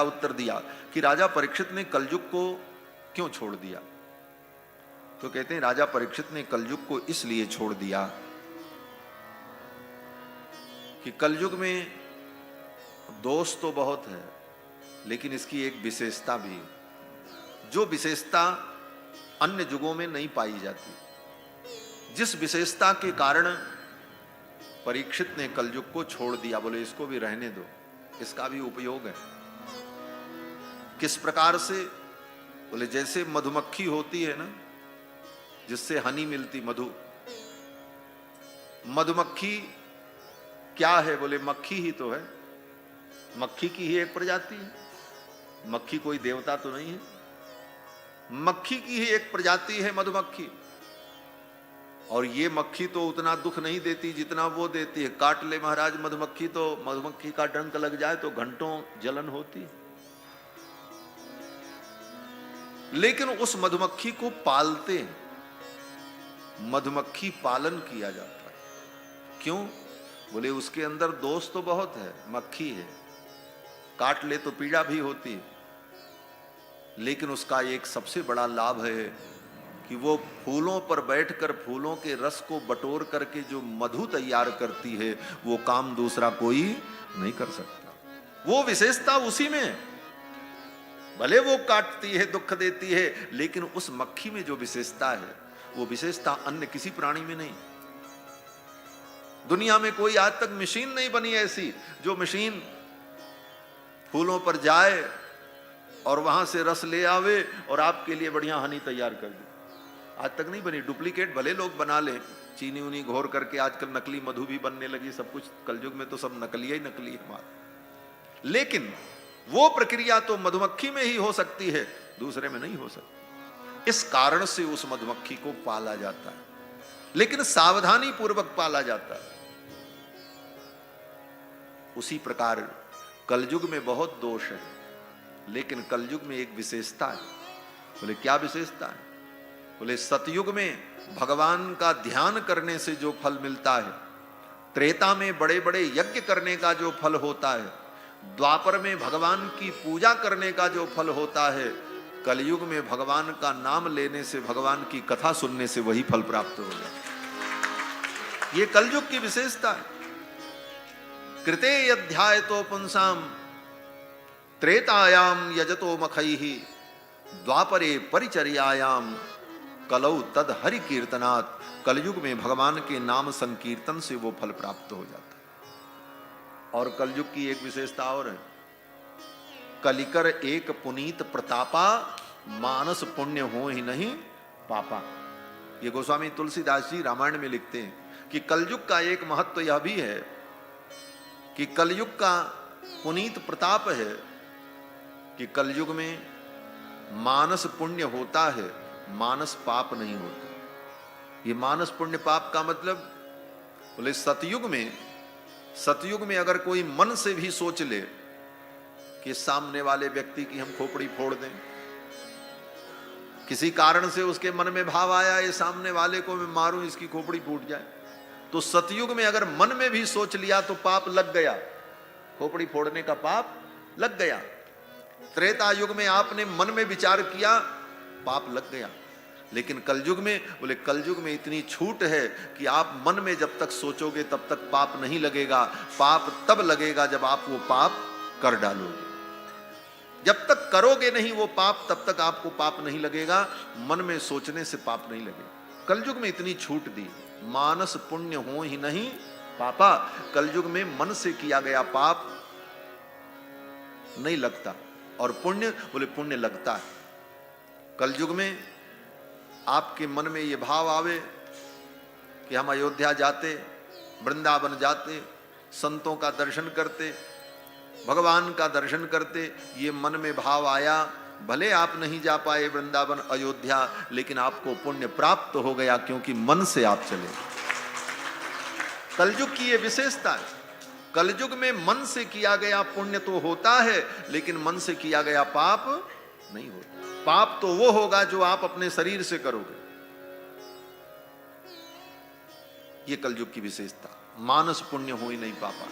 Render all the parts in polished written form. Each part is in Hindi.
उत्तर दिया कि राजा परीक्षित ने कलयुग को क्यों छोड़ दिया। तो कहते हैं राजा परीक्षित ने कलयुग को इसलिए छोड़ दिया कि कलयुग में दोष तो बहुत है, लेकिन इसकी एक विशेषता भी है, जो विशेषता अन्य युगों में नहीं पाई जाती। जिस विशेषता के कारण परीक्षित ने कलयुग को छोड़ दिया, बोले इसको भी रहने दो, इसका भी उपयोग है। किस प्रकार से? बोले जैसे मधुमक्खी होती है ना, जिससे हनी मिलती, मधु। मधुमक्खी क्या है? बोले मक्खी ही तो है, मक्खी की ही एक प्रजाति है। मक्खी कोई देवता तो नहीं है, मक्खी की ही एक प्रजाति है मधुमक्खी। और ये मक्खी तो उतना दुख नहीं देती जितना वो देती है। काट ले महाराज मधुमक्खी, तो मधुमक्खी का डंक लग जाए तो घंटों जलन होती है। लेकिन उस मधुमक्खी को पालते हैं, मधुमक्खी पालन किया जाता है। क्यों? बोले उसके अंदर दोष तो बहुत है, मक्खी है, काट ले तो पीड़ा भी होती है, लेकिन उसका एक सबसे बड़ा लाभ है कि वो फूलों पर बैठकर फूलों के रस को बटोर करके जो मधु तैयार करती है, वो काम दूसरा कोई नहीं कर सकता। वो विशेषता उसी में है। भले वो काटती है, दुख देती है, लेकिन उस मक्खी में जो विशेषता है, वो विशेषता अन्य किसी प्राणी में नहीं। दुनिया में कोई आज तक मशीन नहीं बनी ऐसी जो मशीन फूलों पर जाए और वहां से रस ले आवे और आपके लिए बढ़िया हनी तैयार कर दे। आज तक नहीं बनी। डुप्लीकेट भले लोग बना ले, चीनी उनी घोर करके, आजकल नकली मधु भी बनने लगी, सब कुछ कलयुग में तो सब नकली ही नकली है हमारा। लेकिन वो प्रक्रिया तो मधुमक्खी में ही हो सकती है, दूसरे में नहीं हो सकती। इस कारण से उस मधुमक्खी को पाला जाता है, लेकिन सावधानी पूर्वक पाला जाता है। उसी प्रकार कलयुग में बहुत दोष है, लेकिन कलयुग में एक विशेषता है। बोले क्या विशेषता है? बोले सतयुग में भगवान का ध्यान करने से जो फल मिलता है, त्रेता में बड़े बड़े यज्ञ करने का जो फल होता है, द्वापर में भगवान की पूजा करने का जो फल होता है, कलयुग में भगवान का नाम लेने से, भगवान की कथा सुनने से वही फल प्राप्त हो जाए। ये कलयुग की विशेषता है। कृते अध्याय तो पुंसाम त्रेतायाम यजतो मखैहि द्वापरे परिचर्यायाम कलौ तद हरि कीर्तनात्। कलयुग में भगवान के नाम संकीर्तन से वो फल प्राप्त हो जाता है। और कलयुग की एक विशेषता और है, कलिकर एक पुनीत प्रतापा मानस पुण्य हो ही नहीं पापा। ये गोस्वामी तुलसीदास जी रामायण में लिखते हैं कि कलयुग का एक महत्व यह भी है कि कलयुग का पुनीत प्रताप है कि कलयुग में मानस पुण्य होता है, मानस पाप नहीं होता। ये मानस पुण्य पाप का मतलब, बोले सतयुग में अगर कोई मन से भी सोच ले कि सामने वाले व्यक्ति की हम खोपड़ी फोड़ दें, किसी कारण से उसके मन में भाव आया ये सामने वाले को मैं मारूं, इसकी खोपड़ी फूट जाए, तो सतयुग में अगर मन में भी सोच लिया तो पाप लग गया, खोपड़ी फोड़ने का पाप लग गया। त्रेता युग में आपने मन में विचार किया, पाप लग गया। लेकिन कलयुग में, बोले कलयुग में इतनी छूट है कि आप मन में जब तक सोचोगे तब तक पाप नहीं लगेगा। पाप तब लगेगा जब आप वो पाप कर डालोगे। जब तक करोगे नहीं वो पाप, तब तक आपको पाप नहीं लगेगा। मन में सोचने से पाप नहीं लगेगा। कलयुग में इतनी छूट दी, मानस पुण्य हो ही नहीं पापा। कलयुग में मन से किया गया पाप नहीं लगता, और पुण्य, बोले पुण्य लगता है। कलयुग में आपके मन में ये भाव आवे कि हम अयोध्या जाते, वृंदावन जाते, संतों का दर्शन करते, भगवान का दर्शन करते, ये मन में भाव आया, भले आप नहीं जा पाए वृंदावन अयोध्या, लेकिन आपको पुण्य प्राप्त हो गया, क्योंकि मन से आप चले। कलयुग की ये विशेषता है। कलयुग में मन से किया गया पुण्य तो होता है, लेकिन मन से किया गया पाप नहीं होता। पाप तो वो होगा जो आप अपने शरीर से करोगे। ये कलयुग की विशेषता, मानस पुण्य हो ही नहीं पापा।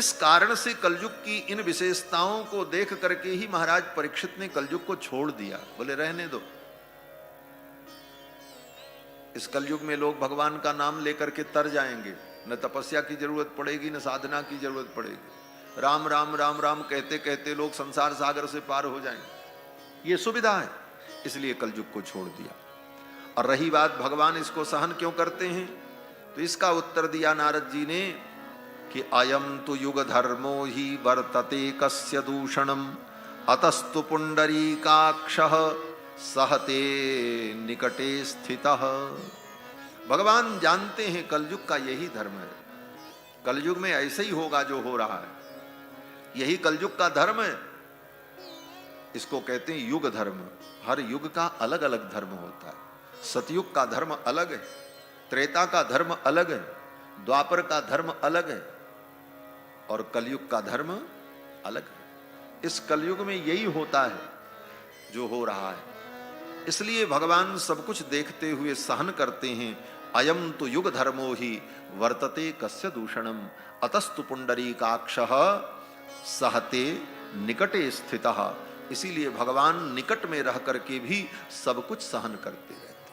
इस कारण से कलयुग की इन विशेषताओं को देख करके ही महाराज परीक्षित ने कलयुग को छोड़ दिया। बोले रहने दो, इस कलयुग में लोग भगवान का नाम लेकर के तर जाएंगे, न तपस्या की जरूरत पड़ेगी, न साधना की जरूरत पड़ेगी। राम राम राम राम कहते कहते लोग संसार सागर से पार हो जाएंगे। ये सुविधा है, इसलिए कलयुग को छोड़ दिया। और रही बात भगवान इसको सहन क्यों करते हैं, तो इसका उत्तर दिया नारद जी ने कि अयम तो युग धर्मो ही वर्तते कस्य दूषणम अतस्तु पुंडरीकाक्षः सहते निकटे स्थितः। भगवान जानते हैं कलयुग का यही धर्म है, कलयुग में ऐसे ही होगा जो हो रहा है, यही कलयुग का धर्म है। इसको कहते हैं युग धर्म। हर युग का अलग अलग धर्म होता है। सतयुग का धर्म अलग है, त्रेता का धर्म अलग है, द्वापर का धर्म अलग है और कलयुग का धर्म अलग है। इस कलयुग में यही होता है जो हो रहा है, इसलिए भगवान सब कुछ देखते हुए सहन करते हैं। अयम तो युग धर्मो ही वर्तते कस्य दूषणम अतस्तु पुंडरीकाक्षः सहते निकटे स्थितः। इसीलिए भगवान निकट में रह करके भी सब कुछ सहन करते हैं।